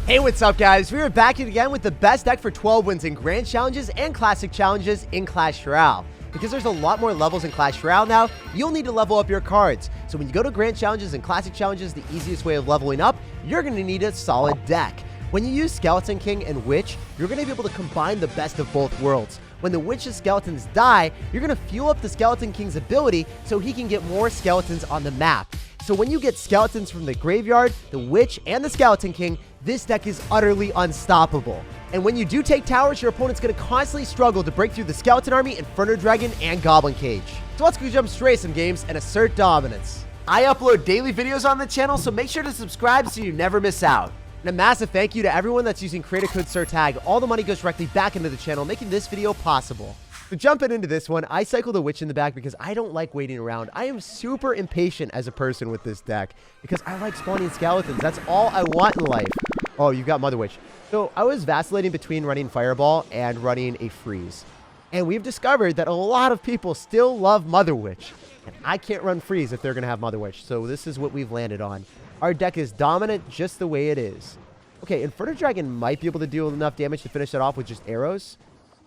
Hey, what's up, guys? We are back again with the best deck for 12 wins in Grand Challenges and Classic Challenges in Clash Royale. Because there's a lot more levels in Clash Royale now, you'll need to level up your cards. So when you go to Grand Challenges and Classic Challenges, the easiest way of leveling up, you're going to need a solid deck. When you use Skeleton King and Witch, you're going to be able to combine the best of both worlds. When the Witch's skeletons die, you're going to fuel up the Skeleton King's ability so he can get more skeletons on the map. So when you get skeletons from the graveyard, the Witch, and the Skeleton King, this deck is utterly unstoppable. And when you do take towers, your opponent's going to constantly struggle to break through the Skeleton Army, Inferno Dragon, and Goblin Cage. So let's go jump straight some games and assert dominance. I upload daily videos on the channel, so make sure to subscribe so you never miss out. And a massive thank you to everyone that's using creator code SirTag. All the money goes directly back into the channel, making this video possible. So jumping into this one, I cycled a Witch in the back because I don't like waiting around. I am super impatient as a person with this deck because I like spawning skeletons. That's all I want in life. Oh, you've got Mother Witch. So I was vacillating between running Fireball and running a Freeze. And we've discovered that a lot of people still love Mother Witch. And I can't run Freeze if they're going to have Mother Witch. So this is what we've landed on. Our deck is dominant just the way it is. Okay, Inferno Dragon might be able to do enough damage to finish that off with just arrows.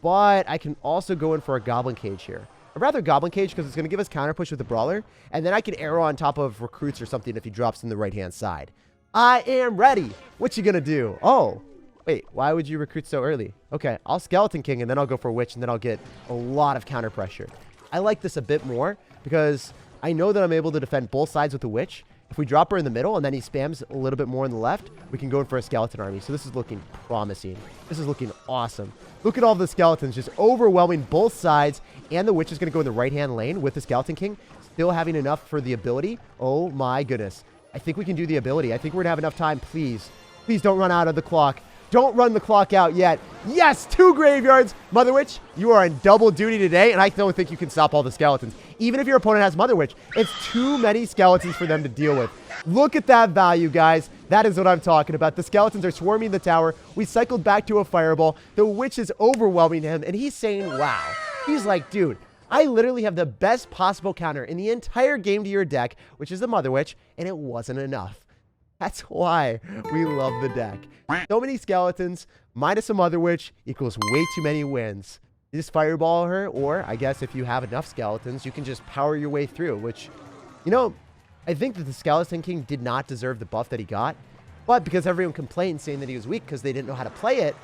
But I can also go in for a Goblin Cage here. I'd rather Goblin Cage because it's going to give us counter push with the Brawler. And then I can arrow on top of Recruits or something if he drops in the right-hand side. I am ready. What you going to do? Oh, wait. Why would you recruit so early? Okay, I'll Skeleton King and then I'll go for Witch and then I'll get a lot of counter pressure. I like this a bit more because I know that I'm able to defend both sides with the Witch. If we drop her in the middle and then he spams a little bit more on the left, we can go in for a Skeleton Army. So this is looking promising. This is looking awesome. Look at all the skeletons just overwhelming both sides. And the Witch is going to go in the right-hand lane with the Skeleton King. Still having enough for the ability. Oh my goodness. I think we can do the ability. I think we're going to have enough time. Please. Please don't run out of the clock. Don't run the clock out yet. Yes, 2 graveyards. Mother Witch, you are on double duty today, and I don't think you can stop all the skeletons. Even if your opponent has Mother Witch, it's too many skeletons for them to deal with. Look at that value, guys. That is what I'm talking about. The skeletons are swarming the tower. We cycled back to a Fireball. The Witch is overwhelming him, and he's saying, wow. He's like, dude, I literally have the best possible counter in the entire game to your deck, which is the Mother Witch, and it wasn't enough. That's why we love the deck. So many skeletons minus a Mother Witch equals way too many wins. You just Fireball her, or I guess if you have enough skeletons, you can just power your way through, which, you know, I think that the Skeleton King did not deserve the buff that he got. But because everyone complained saying that he was weak because they didn't know how to play it,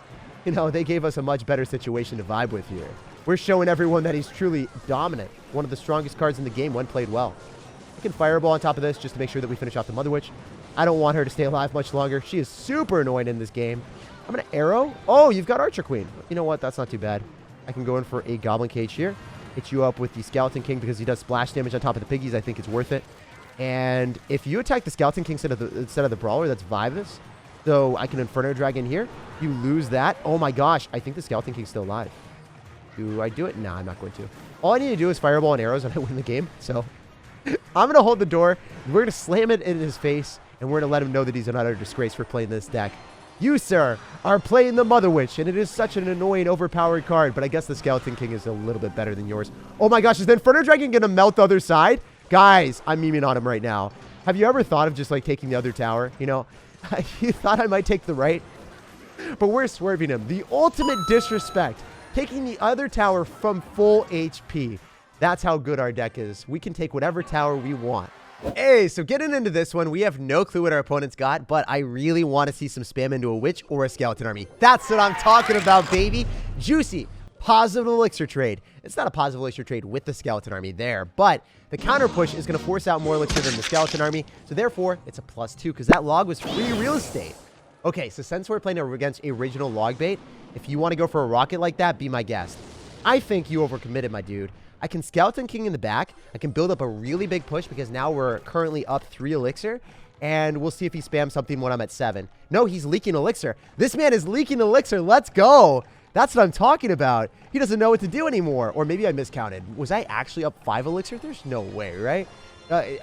you know, they gave us a much better situation to vibe with here. We're showing everyone that he's truly dominant. One of the strongest cards in the game when played well. I can Fireball on top of this just to make sure that we finish off the Mother Witch. I don't want her to stay alive much longer. She is super annoying in this game. I'm going to arrow. Oh, you've got Archer Queen. You know what? That's not too bad. I can go in for a Goblin Cage here. Hit you up with the Skeleton King because he does splash damage on top of the piggies. I think it's worth it. And if you attack the Skeleton King instead of the Brawler, that's Vivus. So I can Inferno Dragon here. You lose that. Oh my gosh. I think the Skeleton King's still alive. Do I do it? No, I'm not going to. All I need to do is Fireball and arrows and I win the game. So I'm going to hold the door. We're going to slam it in his face. And we're going to let him know that he's an utter disgrace for playing this deck. You, sir, are playing the Mother Witch, and it is such an annoying, overpowered card. But I guess the Skeleton King is a little bit better than yours. Oh my gosh, is the Inferno Dragon going to melt the other side? Guys, I'm memeing on him right now. Have you ever thought of just, like, taking the other tower? You know, you thought I might take the right? But we're swerving him. The ultimate disrespect. Taking the other tower from full HP. That's how good our deck is. We can take whatever tower we want. Hey, so getting into this one, we have no clue what our opponent's got, but I really want to see some spam into a Witch or a Skeleton Army. That's what I'm talking about, baby. Juicy. Positive elixir trade. It's not a positive elixir trade with the Skeleton Army there, but the counter push is going to force out more elixir than the Skeleton Army, so therefore, it's a +2 because that log was free real estate. Okay, so since we're playing against original log bait, if you want to go for a rocket like that, be my guest. I think you overcommitted, my dude. I can Skeleton King in the back. I can build up a really big push because now we're currently up 3 elixir. And we'll see if he spams something when I'm at 7. No, he's leaking elixir. This man is leaking elixir. Let's go. That's what I'm talking about. He doesn't know what to do anymore. Or maybe I miscounted. Was I actually up 5 elixir? There's no way, right?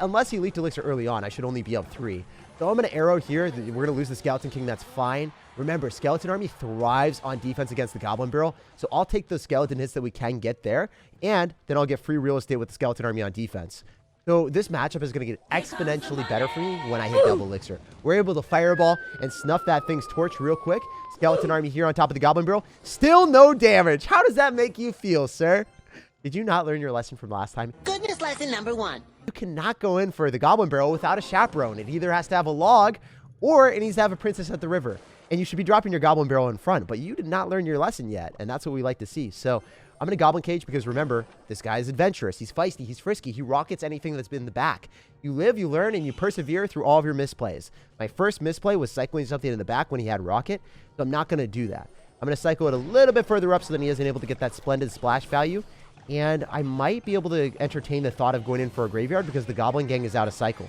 Unless he leaked elixir early on, I should only be up 3. So I'm going to arrow here. We're going to lose the Skeleton King. That's fine. Remember, Skeleton Army thrives on defense against the Goblin Barrel. So I'll take the skeleton hits that we can get there. And then I'll get free real estate with the Skeleton Army on defense. So this matchup is going to get exponentially better for me when I hit double elixir. We're able to fireball and snuff that thing's torch real quick. Skeleton army here on top of the goblin barrel. Still no damage. How does that make you feel, sir? Did you not learn your lesson from last time? Goodness lesson number 1. You cannot go in for the goblin barrel without a chaperone. It either has to have a log or it needs to have a princess at the river. And you should be dropping your goblin barrel in front, but you did not learn your lesson yet, and that's what we like to see. So I'm going to goblin cage because remember, this guy is adventurous. He's feisty. He's frisky. He rockets anything that's been in the back. You live, you learn, and you persevere through all of your misplays. My first misplay was cycling something in the back when he had rocket, so I'm not going to do that. I'm going to cycle it a little bit further up so that he isn't able to get that splendid splash value. And I might be able to entertain the thought of going in for a graveyard because the goblin gang is out of cycle.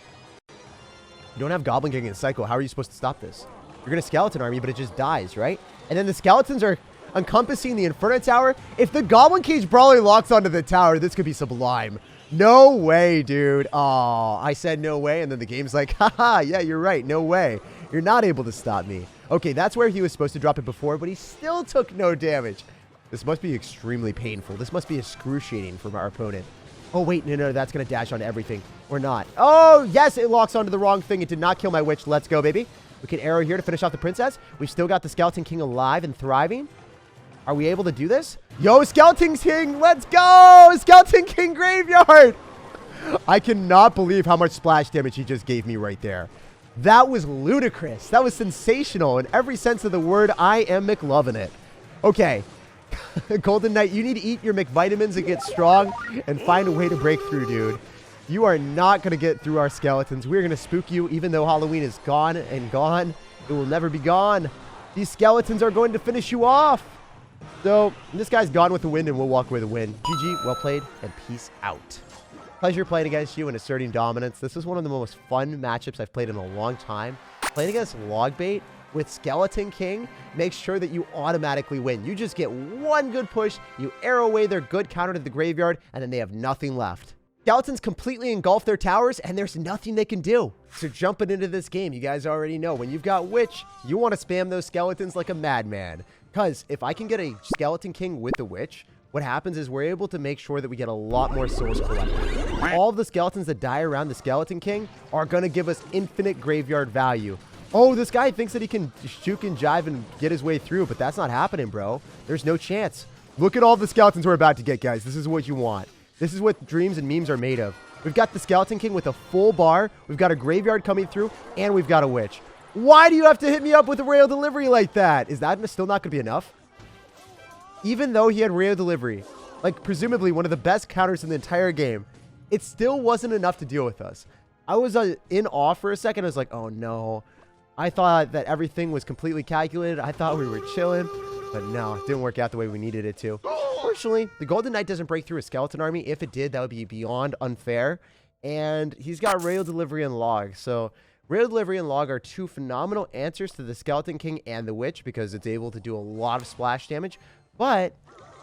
You don't have goblin gang in cycle. How are you supposed to stop this? You're going to skeleton army, but it just dies, right? And then the skeletons are encompassing the Inferno Tower. If the Goblin Cage Brawler locks onto the tower, this could be sublime. No way, dude. Oh, I said no way, and then the game's like, haha, yeah, you're right, no way. You're not able to stop me. Okay, that's where he was supposed to drop it before, but he still took no damage. This must be extremely painful. This must be excruciating for our opponent. Oh, wait, no, that's going to dash onto everything. Or not. Oh, yes, it locks onto the wrong thing. It did not kill my witch. Let's go, baby. We can arrow here to finish off the princess. We've still got the Skeleton King alive and thriving. Are we able to do this? Yo, Skeleton King, let's go! Skeleton King Graveyard! I cannot believe how much splash damage he just gave me right there. That was ludicrous. That was sensational. In every sense of the word, I am McLovin' it. Okay. Golden Knight, you need to eat your McVitamins and get strong and find a way to break through, dude. You are not going to get through our skeletons. We're going to spook you even though Halloween is gone and gone. It will never be gone. These skeletons are going to finish you off. So this guy's gone with the wind and we'll walk away with the win. GG, well played, and peace out. Pleasure playing against you and asserting dominance. This is one of the most fun matchups I've played in a long time. Playing against Logbait with Skeleton King makes sure that you automatically win. You just get one good push, you arrow away their good counter to the graveyard, and then they have nothing left. Skeletons completely engulf their towers, and there's nothing they can do. So jumping into this game, you guys already know, when you've got Witch, you want to spam those skeletons like a madman. Because if I can get a Skeleton King with the Witch, what happens is we're able to make sure that we get a lot more souls collected. All of the skeletons that die around the Skeleton King are going to give us infinite graveyard value. Oh, this guy thinks that he can juke and jive and get his way through, but that's not happening, bro. There's no chance. Look at all the skeletons we're about to get, guys. This is what you want. This is what dreams and memes are made of. We've got the Skeleton King with a full bar. We've got a graveyard coming through, and we've got a Witch. Why do you have to hit me up with a rail delivery like that? Is that still not going to be enough? Even though he had rail delivery, like presumably one of the best counters in the entire game, it still wasn't enough to deal with us. I was in awe for a second. I was like, oh no. I thought that everything was completely calculated. I thought we were chilling, but no, it didn't work out the way we needed it to. Fortunately, the Golden Knight doesn't break through a skeleton army. If it did, that would be beyond unfair. And he's got rail delivery and log. So rail delivery and log are two phenomenal answers to the Skeleton King and the Witch because it's able to do a lot of splash damage. But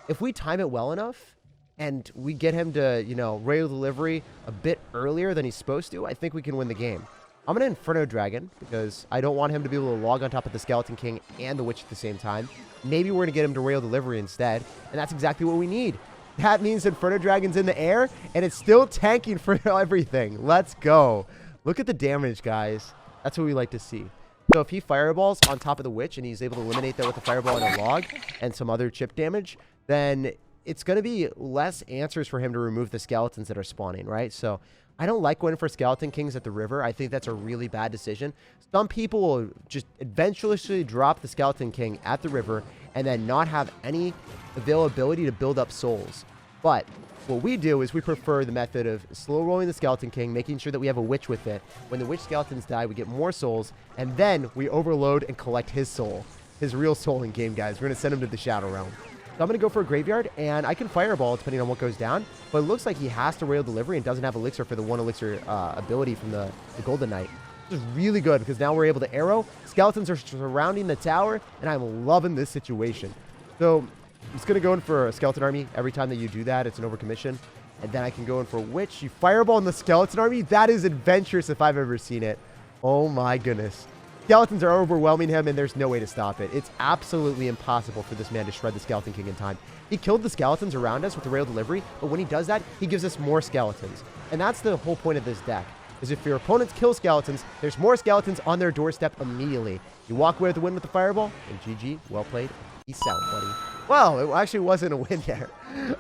if we time it well enough and we get him to, you know, rail delivery a bit earlier than he's supposed to, I think we can win the game. I'm going to Inferno Dragon because I don't want him to be able to log on top of the Skeleton King and the Witch at the same time. Maybe we're going to get him to rail delivery instead, and that's exactly what we need. That means Inferno Dragon's in the air, and it's still tanking for everything. Let's go. Look at the damage, guys. That's what we like to see. So if he fireballs on top of the Witch and he's able to eliminate that with a fireball and a log and some other chip damage, then it's going to be less answers for him to remove the skeletons that are spawning, right? So I don't like going for Skeleton Kings at the river. I think that's a really bad decision. Some people will just eventually drop the Skeleton King at the river and then not have any availability to build up souls. But what we do is we prefer the method of slow rolling the Skeleton King, making sure that we have a Witch with it. When the Witch skeletons die, we get more souls, and then we overload and collect his soul. His real soul in game, guys. We're going to send him to the Shadow Realm. So I'm going to go for a graveyard, and I can fireball depending on what goes down, but it looks like he has to rail delivery and doesn't have elixir for the one elixir ability from the Golden Knight. This is really good because now we're able to arrow. Skeletons are surrounding the tower, and I'm loving this situation. So I'm just going to go in for a skeleton army. Every time that you do that, it's an overcommission. And then I can go in for a Witch. You fireball in the skeleton army? That is adventurous if I've ever seen it. Oh my goodness. Skeletons are overwhelming him, and there's no way to stop it. It's absolutely impossible for this man to shred the Skeleton King in time. He killed the skeletons around us with the Royale delivery, but when he does that, he gives us more skeletons. And that's the whole point of this deck, is if your opponents kill skeletons, there's more skeletons on their doorstep immediately. You walk away with the win with the fireball, and GG, well played. Peace out, buddy. Well, it actually wasn't a win there.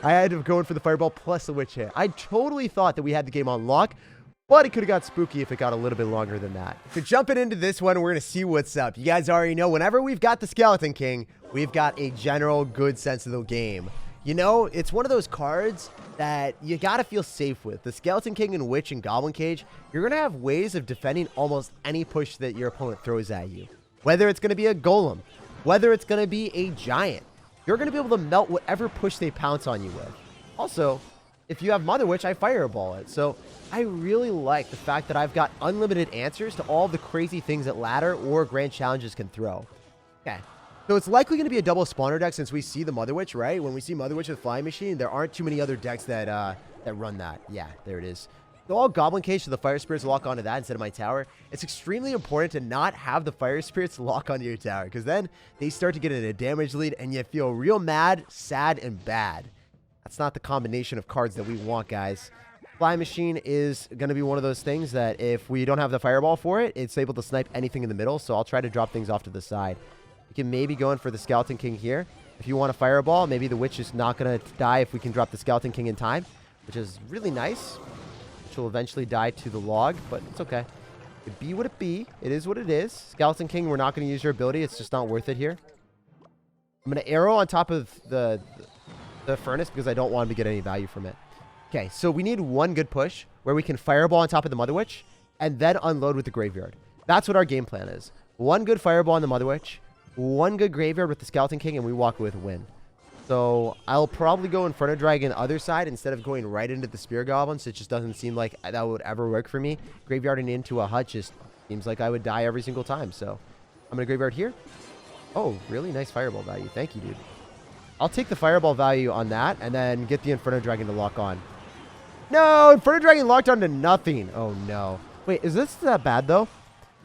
I had to go in for the fireball plus the witch hit. I totally thought that we had the game on lock, but it could have got spooky if it got a little bit longer than that. So jumping into this one, we're going to see what's up. You guys already know, whenever we've got the Skeleton King, we've got a general good sense of the game. You know, it's one of those cards that you got to feel safe with. The Skeleton King and Witch and Goblin Cage, you're going to have ways of defending almost any push that your opponent throws at you. Whether it's going to be a Golem, whether it's going to be a Giant, you're going to be able to melt whatever push they pounce on you with. Also, if you have Mother Witch, I fireball it. So I really like the fact that I've got unlimited answers to all the crazy things that ladder or grand challenges can throw. Okay. So it's likely going to be a double spawner deck since we see the Mother Witch, right? When we see Mother Witch with Flying Machine, there aren't too many other decks that run that. Yeah, there it is. So all Goblin Cage to the Fire Spirits lock onto that instead of my tower. It's extremely important to not have the Fire Spirits lock onto your tower, because then they start to get in a damage lead and you feel real mad, sad, and bad. That's not the combination of cards that we want, guys. Flying Machine is going to be one of those things that if we don't have the Fireball for it, it's able to snipe anything in the middle, so I'll try to drop things off to the side. You can maybe go in for the Skeleton King here. If you want a Fireball, maybe the Witch is not going to die if we can drop the Skeleton King in time, which is really nice. Which will eventually die to the log, but it's okay. It be what it be. It is what it is. Skeleton King, we're not going to use your ability. It's just not worth it here. I'm going to arrow on top of the furnace because I don't want him to get any value from it. Okay, so we need one good push where we can Fireball on top of the Mother Witch and then unload with the Graveyard. That's what our game plan is. One good Fireball on the Mother Witch, one good Graveyard with the Skeleton King, and we walk away with a win. So I'll probably go Inferno Dragon the other side instead of going right into the Spear Goblins. It just doesn't seem like that would ever work for me. Graveyarding into a hut just seems like I would die every single time. So I'm going to Graveyard here. Oh, really nice Fireball value. Thank you, dude. I'll take the Fireball value on that and then get the Inferno Dragon to lock on. No, Inferno Dragon locked on to nothing. Oh, no. Wait, is this that bad, though?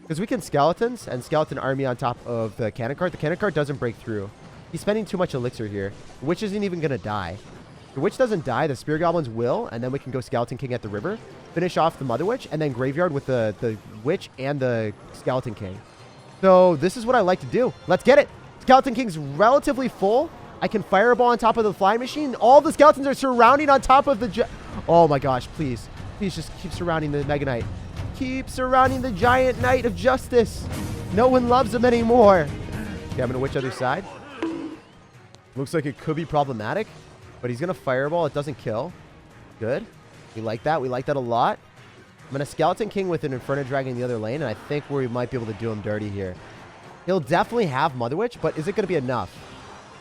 Because we can Skeletons and Skeleton Army on top of the Cannon Card. The Cannon Card doesn't break through. He's spending too much elixir here. The Witch isn't even going to die. The Witch doesn't die. The Spear Goblins will, and then we can go Skeleton King at the river, finish off the Mother Witch, and then Graveyard with the Witch and the Skeleton King. So this is what I like to do. Let's get it. Skeleton King's relatively full. I can Fireball on top of the Flying Machine. All the Skeletons are surrounding on top of the... Oh my gosh, please. Please just keep surrounding the Mega Knight. Keep surrounding the Giant Knight of Justice. No one loves him anymore. Okay, I'm going to Witch other side. Looks like it could be problematic, but he's going to Fireball. It doesn't kill. Good. We like that. We like that a lot. I'm going to Skeleton King with an Inferno Dragon in the other lane, and I think we might be able to do him dirty here. He'll definitely have Mother Witch, but is it going to be enough?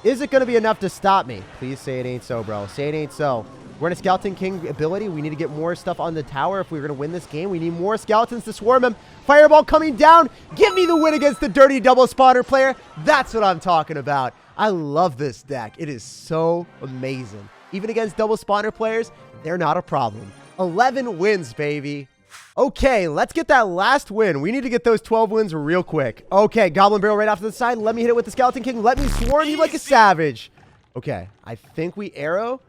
Is it going to be enough to stop me? Please say it ain't so, bro. Say it ain't so. We're in a Skeleton King ability. We need to get more stuff on the tower if we're going to win this game. We need more skeletons to swarm him. Fireball coming down. Give me the win against the dirty double spawner player. That's what I'm talking about. I love this deck. It is so amazing. Even against double spawner players, they're not a problem. 11 wins, baby. Okay, let's get that last win. We need to get those 12 wins real quick. Okay, Goblin Barrel right off to the side. Let me hit it with the Skeleton King. Let me swarm you like a savage. Okay, I think we arrow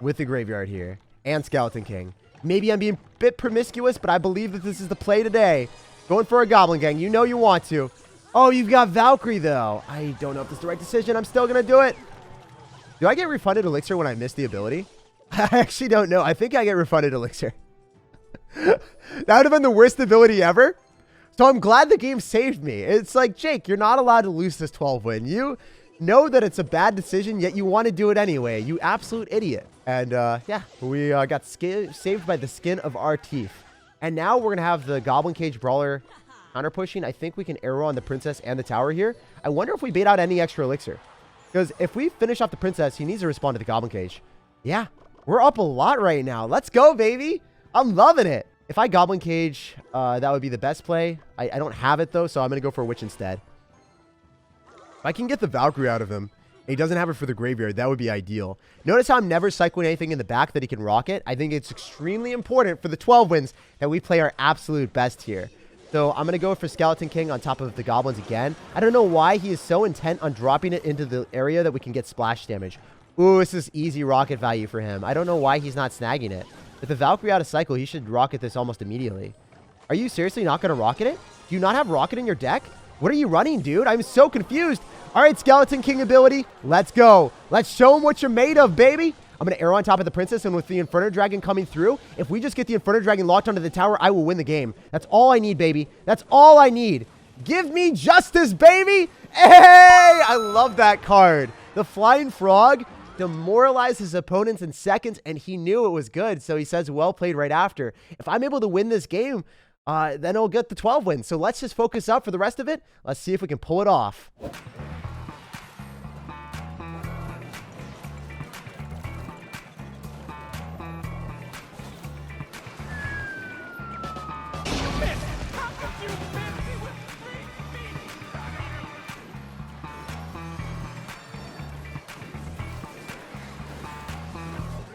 with the Graveyard here and Skeleton King. Maybe I'm being a bit promiscuous, but I believe that this is the play today. Going for a Goblin Gang. You know you want to. Oh, you've got Valkyrie, though. I don't know if this is the right decision. I'm still going to do it. Do I get refunded elixir when I miss the ability? I actually don't know. I think I get refunded elixir. That would have been the worst ability ever. So I'm glad the game saved me. It's like, Jake, you're not allowed to lose this 12 win. You know that it's a bad decision, yet you want to do it anyway. You absolute idiot. And yeah, we got saved by the skin of our teeth. And now we're going to have the Goblin Cage Brawler counter pushing. I think we can arrow on the Princess and the tower here. I wonder if we bait out any extra elixir. Because if we finish off the Princess, he needs to respond to the Goblin Cage. Yeah, we're up a lot right now. Let's go, baby. I'm loving it. If I Goblin Cage, that would be the best play. I don't have it, though, so I'm going to go for a Witch instead. If I can get the Valkyrie out of him, and he doesn't have it for the Graveyard, that would be ideal. Notice how I'm never cycling anything in the back that he can rocket. I think it's extremely important for the 12 wins that we play our absolute best here. So I'm going to go for Skeleton King on top of the goblins again. I don't know why he is so intent on dropping it into the area that we can get splash damage. Ooh, this is easy rocket value for him. I don't know why he's not snagging it. With the Valkyrie out of cycle, he should rocket this almost immediately. Are you seriously not going to rocket it? Do you not have rocket in your deck? What are you running, dude? I'm so confused. All right, Skeleton King ability. Let's go. Let's show him what you're made of, baby. I'm going to arrow on top of the princess, and with the Inferno Dragon coming through, if we just get the Inferno Dragon locked onto the tower, I will win the game. That's all I need, baby. That's all I need. Give me justice, baby. Hey, I love that card. The Flying Frog demoralized his opponents in seconds, and he knew it was good, so he says, well played right after. If I'm able to win this game, then I'll get the 12 wins. So let's just focus up for the rest of it. Let's see if we can pull it off.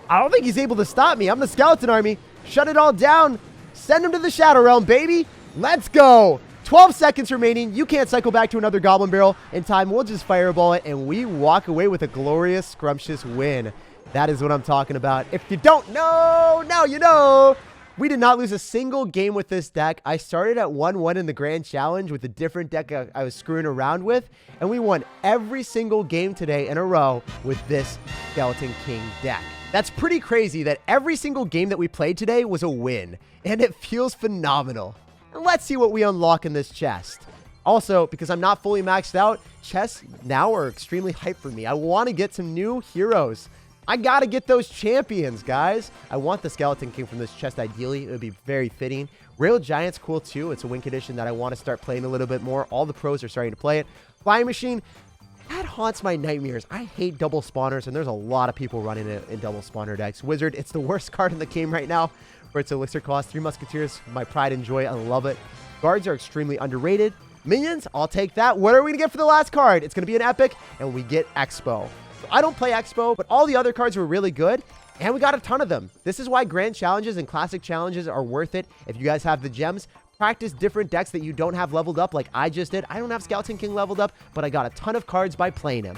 I don't think he's able to stop me. I'm the Skeleton Army. Shut it all down. Send him to the Shadow Realm, baby. Let's go. 12 seconds remaining. You can't cycle back to another Goblin Barrel in time. We'll just fireball it, and we walk away with a glorious, scrumptious win. That is what I'm talking about. If you don't know, now you know. We did not lose a single game with this deck. I started at 1-1 in the Grand Challenge with a different deck I was screwing around with, and we won every single game today in a row with this Skeleton King deck. That's pretty crazy that every single game that we played today was a win, and it feels phenomenal. And let's see what we unlock in this chest. Also, because I'm not fully maxed out, chests now are extremely hyped for me. I want to get some new heroes. I got to get those champions, guys. I want the Skeleton King from this chest ideally. It would be very fitting. Rail Giant's cool too. It's a win condition that I want to start playing a little bit more. All the pros are starting to play it. Flying Machine, that haunts my nightmares. I hate double spawners, and there's a lot of people running it in double spawner decks. Wizard, it's the worst card in the game right now for its elixir cost. 3 Musketeers, my pride and joy. I love it. Guards are extremely underrated. Minions, I'll take that. What are we going to get for the last card? It's going to be an epic, and we get Expo. So I don't play Expo, but all the other cards were really good, and we got a ton of them. This is why Grand Challenges and Classic Challenges are worth it. If you guys have the gems, practice different decks that you don't have leveled up like I just did. I don't have Skeleton King leveled up, but I got a ton of cards by playing him.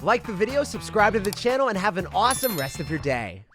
Like the video, subscribe to the channel, and have an awesome rest of your day.